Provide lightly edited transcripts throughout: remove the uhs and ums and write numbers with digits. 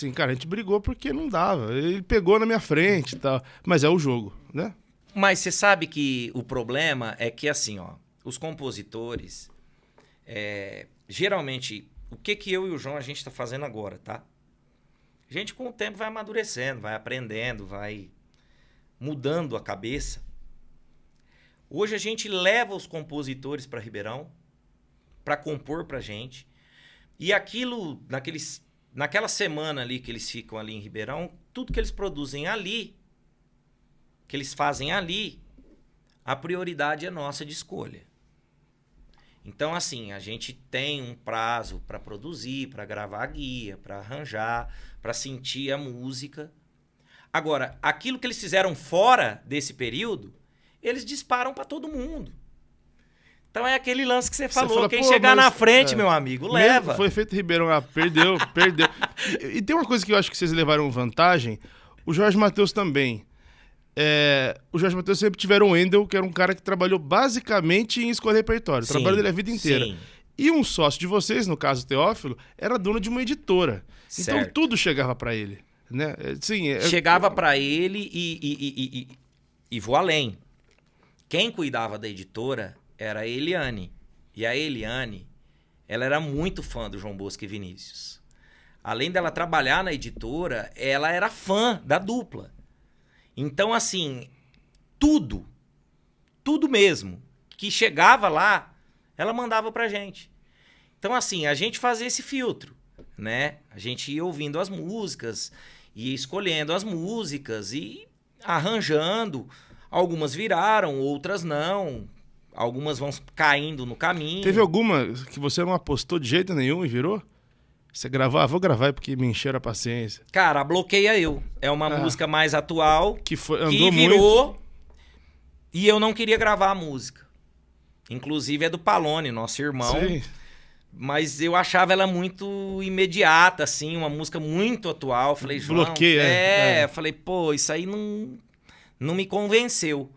assim, cara, a gente brigou porque não dava. Ele pegou na minha frente e tal. Mas é o jogo, né? Mas você sabe que o problema é que, assim, ó, os compositores, geralmente, o que eu e o João a gente tá fazendo agora, tá? A gente com o tempo vai amadurecendo, vai aprendendo, vai mudando a cabeça. Hoje a gente leva os compositores para Ribeirão para compor pra gente. E aquilo, naquela semana ali que eles ficam ali em Ribeirão, tudo que eles produzem ali, que eles fazem ali, a prioridade é nossa de escolha. Então, assim, a gente tem um prazo para produzir, para gravar a guia, para arranjar, para sentir a música. Agora, aquilo que eles fizeram fora desse período, eles disparam para todo mundo. Então é aquele lance que você falou, fala, quem chegar na frente, meu amigo, leva. Mesmo foi feito Ribeirão, perdeu. E tem uma coisa que eu acho que vocês levaram vantagem, o Jorge Mateus também. O Jorge Mateus sempre tiveram o Wendel, que era um cara que trabalhou basicamente em escolher repertório. Sim, Trabalhou dele a vida inteira. sim. E um sócio de vocês, no caso o Teófilo, era dono de uma editora. Então Certo. tudo chegava pra ele. Né? Sim, Chegava pra ele e vou além. Quem cuidava da editora era a Eliane. E a Eliane, ela era muito fã do João Bosco e Vinícius. Além dela trabalhar na editora, ela era fã da dupla. Então, assim, tudo mesmo, que chegava lá, ela mandava pra gente. Então, assim, a gente fazia esse filtro, né? A gente ia ouvindo as músicas, ia escolhendo as músicas e arranjando. Algumas viraram, outras não. Algumas vão caindo no caminho. Teve alguma que você não apostou de jeito nenhum e virou? Você gravar? Vou gravar porque me encheram a paciência. Cara, Bloqueia Eu. É uma música mais atual Que andou que virou muito. E eu não queria gravar a música. Inclusive é do Palone, nosso irmão. Sim. Mas eu achava ela muito imediata, assim, uma música muito atual. Falei, João... Bloqueia. Falei, pô, isso aí não me convenceu.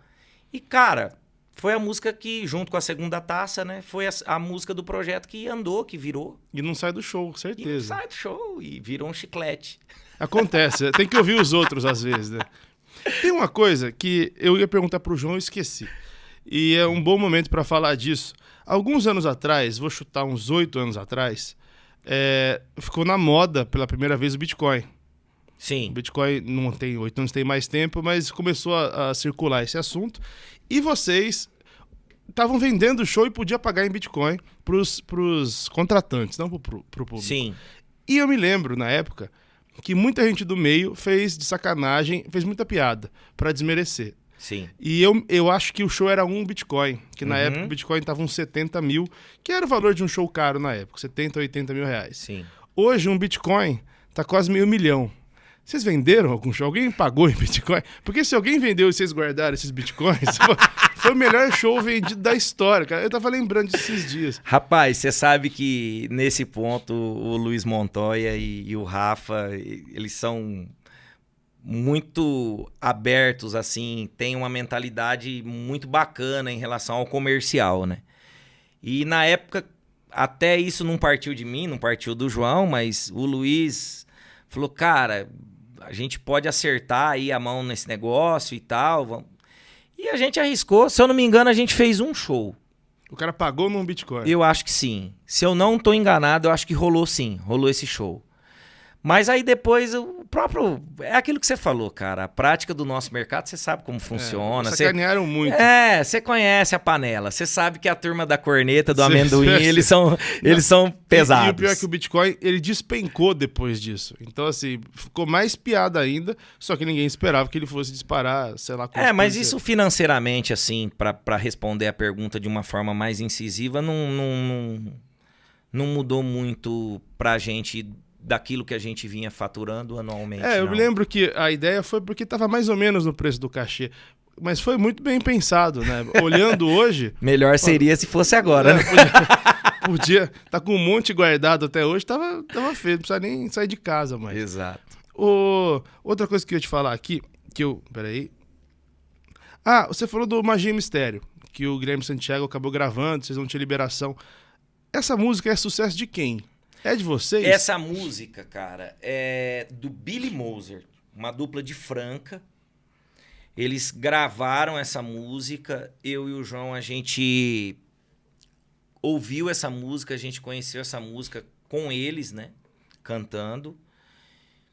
E, cara, foi a música que, junto com a Segunda Taça, né? Foi a música do projeto que andou, que virou. E não sai do show, E certeza. sai do show e virou um chiclete. Acontece, tem que ouvir os outros às vezes, né? Tem uma coisa que eu ia perguntar pro João e esqueci. E é um bom momento para falar disso. Alguns anos atrás, vou chutar uns 8 anos atrás, ficou na moda pela primeira vez o Bitcoin. Sim. O Bitcoin não tem 8 anos, tem mais tempo, mas começou a circular esse assunto. E vocês estavam vendendo o show e podia pagar em Bitcoin pros contratantes, não pro público. Sim. E eu me lembro, na época, que muita gente do meio fez de sacanagem, fez muita piada pra desmerecer. Sim. E eu acho que o show era um Bitcoin, que na época o Bitcoin tava uns 70 mil, que era o valor de um show caro na época, 70, 80 mil reais. Sim. Hoje um Bitcoin tá quase meio milhão. Vocês venderam algum show? Alguém pagou em Bitcoin? Porque se alguém vendeu e vocês guardaram esses Bitcoins, foi o melhor show vendido da história, cara. Eu tava lembrando disso esses dias. Rapaz, você sabe que nesse ponto o Luiz Montoya e o Rafa, eles são muito abertos, assim, têm uma mentalidade muito bacana em relação ao comercial, né? E na época, até isso não partiu de mim, não partiu do João, mas o Luiz falou, cara, a gente pode acertar aí a mão nesse negócio e tal. Vamos... E a gente arriscou, se eu não me engano, a gente fez um show. O cara pagou num Bitcoin. Eu acho que sim. Se eu não tô enganado, eu acho que rolou sim, rolou esse show. Mas aí depois, o próprio... É aquilo que você falou, cara. A prática do nosso mercado, você sabe como funciona. Sacanearam muito. Você conhece a panela. Você sabe que a turma da corneta, do amendoim, eles são pesados. E o pior é que o Bitcoin, ele despencou depois disso. Então, assim, ficou mais piada ainda, só que ninguém esperava que ele fosse disparar, sei lá... Mas isso financeiramente, assim, pra responder a pergunta de uma forma mais incisiva, não mudou muito pra gente... daquilo que a gente vinha faturando anualmente. Eu me lembro que a ideia foi porque estava mais ou menos no preço do cachê. Mas foi muito bem pensado, né? Olhando hoje... Melhor seria se fosse agora, né? Podia tá com um monte guardado até hoje, tava feio, não precisa nem sair de casa mais. Exato. Outra coisa que eu ia te falar aqui, peraí. Você falou do Magia e Mistério, que o Guilherme Santiago acabou gravando, vocês não tinham liberação. Essa música é sucesso de quem? É de vocês? Essa música, cara, é do Billy Moser, uma dupla de Franca. Eles gravaram essa música, eu e o João, a gente ouviu essa música, a gente conheceu essa música com eles, né? Cantando.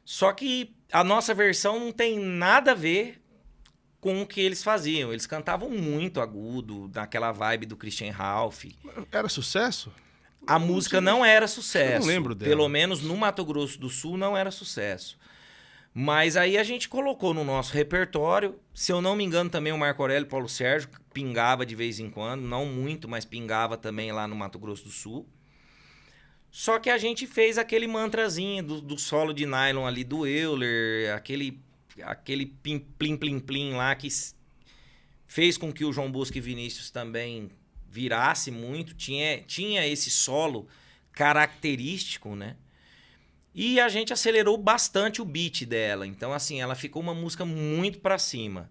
Só que a nossa versão não tem nada a ver com o que eles faziam. Eles cantavam muito agudo, naquela vibe do Christian Ralph. Era sucesso? A música não era sucesso. Eu não lembro dela. Pelo menos no Mato Grosso do Sul não era sucesso. Mas aí a gente colocou no nosso repertório. Se eu não me engano, também o Marco Aurélio e Paulo Sérgio pingava de vez em quando. Não muito, mas pingava também lá no Mato Grosso do Sul. Só que a gente fez aquele mantrazinho do solo de nylon ali do Euler, aquele plim-plim-plim lá que fez com que o João Bosco e Vinícius também virasse muito. Tinha esse solo característico, né? E a gente acelerou bastante o beat dela. Então, assim, ela ficou uma música muito pra cima.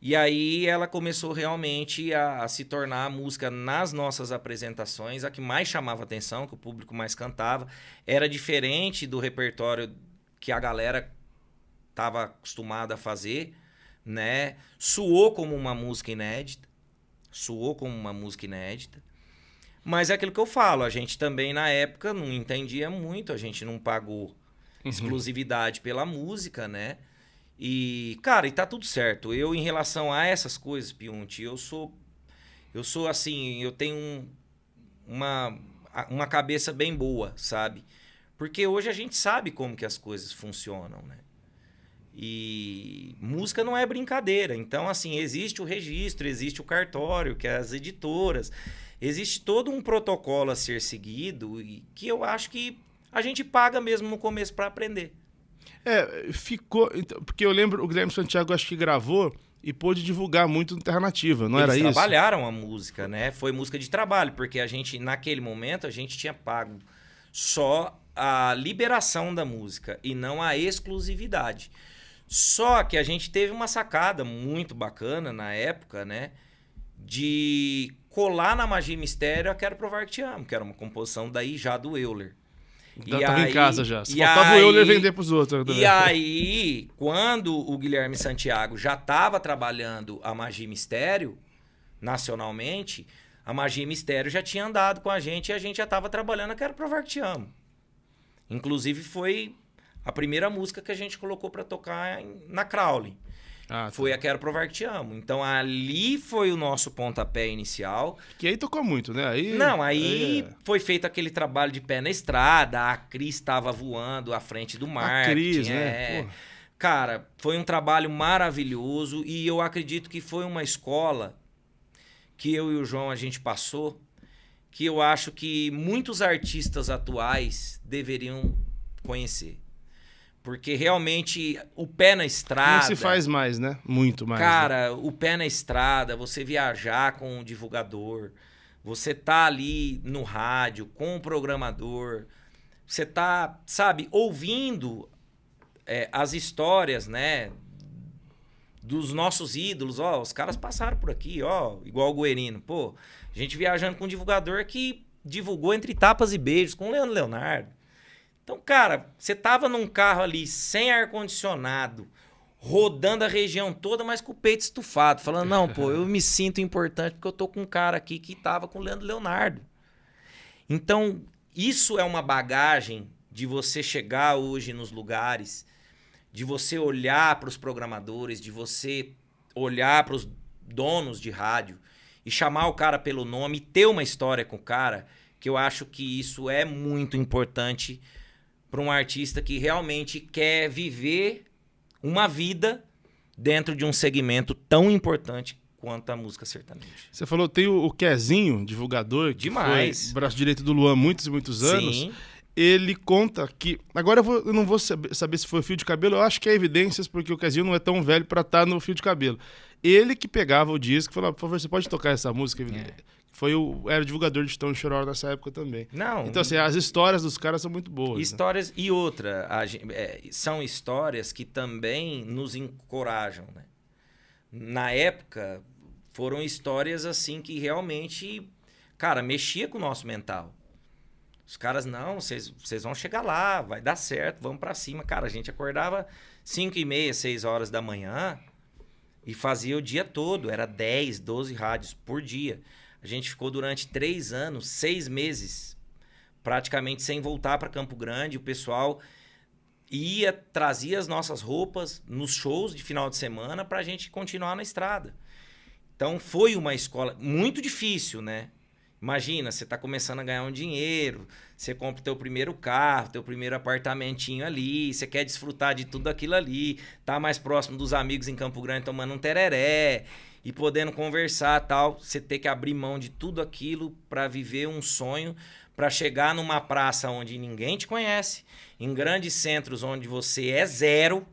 E aí ela começou realmente a se tornar a música nas nossas apresentações, a que mais chamava atenção, que o público mais cantava. Era diferente do repertório que a galera estava acostumada a fazer, né? Soou como uma música inédita. Mas é aquilo que eu falo, a gente também na época não entendia muito, a gente não pagou exclusividade pela música, né? E, cara, e tá tudo certo. Eu, em relação a essas coisas, Piunti, eu sou assim, eu tenho uma cabeça bem boa, sabe? Porque hoje a gente sabe como que as coisas funcionam, né? E música não é brincadeira. Então, assim, existe o registro, existe o cartório, que é as editoras. Existe todo um protocolo a ser seguido e que eu acho que a gente paga mesmo no começo para aprender. Ficou... Então, porque eu lembro, o Guilherme Santiago acho que gravou e pôde divulgar muito no Terra Nativa, não era isso? Eles trabalharam a música, né? Foi música de trabalho, porque a gente, naquele momento, a gente tinha pago só a liberação da música e não a exclusividade. Só que a gente teve uma sacada muito bacana na época, né? De colar na Magia e Mistério a Quero Provar Que Te Amo, que era uma composição daí já do Euler. Tava em casa já. Só faltava o Euler vender pros outros. E aí, quando o Guilherme Santiago já estava trabalhando a Magia e Mistério, nacionalmente, a Magia e Mistério já tinha andado com a gente e a gente já estava trabalhando a Quero Provar Que Te Amo. Inclusive, foi a primeira música que a gente colocou para tocar na Crowley. Foi a Quero Provar Que Te Amo. Então, ali foi o nosso pontapé inicial. Que aí tocou muito, né? Aí foi feito aquele trabalho de pé na estrada, a Cris estava voando à frente do marketing. A Cris, né? Cara, foi um trabalho maravilhoso e eu acredito que foi uma escola que eu e o João a gente passou, que eu acho que muitos artistas atuais deveriam conhecer. Porque realmente o pé na estrada... Não se faz mais, né? Muito mais. Cara, né? O pé na estrada, você viajar com um divulgador, você tá ali no rádio com um programador, você tá, sabe, ouvindo as histórias, né? Dos nossos ídolos. Ó, os caras passaram por aqui, ó, igual o Guerino. Pô, a gente viajando com um divulgador que divulgou Entre Tapas e Beijos com o Leandro Leonardo. Então, cara, você tava num carro ali sem ar-condicionado, rodando a região toda, mas com o peito estufado, falando, não, pô, eu me sinto importante porque eu tô com um cara aqui que tava com o Leandro Leonardo. Então, isso é uma bagagem de você chegar hoje nos lugares, de você olhar para os programadores, de você olhar para os donos de rádio e chamar o cara pelo nome e ter uma história com o cara, que eu acho que isso é muito importante para um artista que realmente quer viver uma vida dentro de um segmento tão importante quanto a música sertaneja. Você falou, tem o Quezinho, divulgador, que demais. Foi braço direito do Luan há muitos e muitos anos. Sim. Ele conta que... Agora eu não vou saber se foi fio de cabelo, eu acho que é evidências, porque o Quezinho não é tão velho para estar no fio de cabelo. Ele que pegava o disco e falava, por favor, você pode tocar essa música? Era divulgador de Stone Chororó nessa época também. Então, assim, as histórias dos caras são muito boas. Histórias, né? E outra, são histórias que também nos encorajam, né? Na época, foram histórias assim que realmente, cara, mexia com o nosso mental. Os caras, não, vocês vão chegar lá, vai dar certo, vamos pra cima. Cara, a gente acordava 5h30, 6 horas da manhã e fazia o dia todo. Era 10, 12 rádios por dia. A gente ficou durante 3 anos, 6 meses, praticamente sem voltar para Campo Grande. O pessoal trazia as nossas roupas nos shows de final de semana pra gente continuar na estrada. Então foi uma escola muito difícil, né? Imagina, você está começando a ganhar um dinheiro, você compra o teu primeiro carro, teu primeiro apartamentinho ali, você quer desfrutar de tudo aquilo ali, tá mais próximo dos amigos em Campo Grande tomando um tereré e podendo conversar e tal. Você ter que abrir mão de tudo aquilo para viver um sonho, para chegar numa praça onde ninguém te conhece, em grandes centros onde você é zero,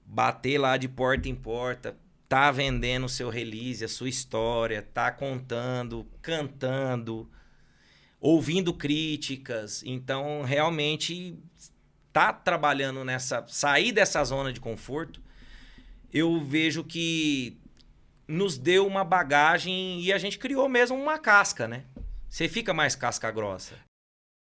bater lá de porta em porta, tá vendendo o seu release, a sua história, tá contando, cantando, ouvindo críticas. Então, realmente, tá trabalhando sair dessa zona de conforto, eu vejo que nos deu uma bagagem e a gente criou mesmo uma casca, né? Você fica mais casca grossa.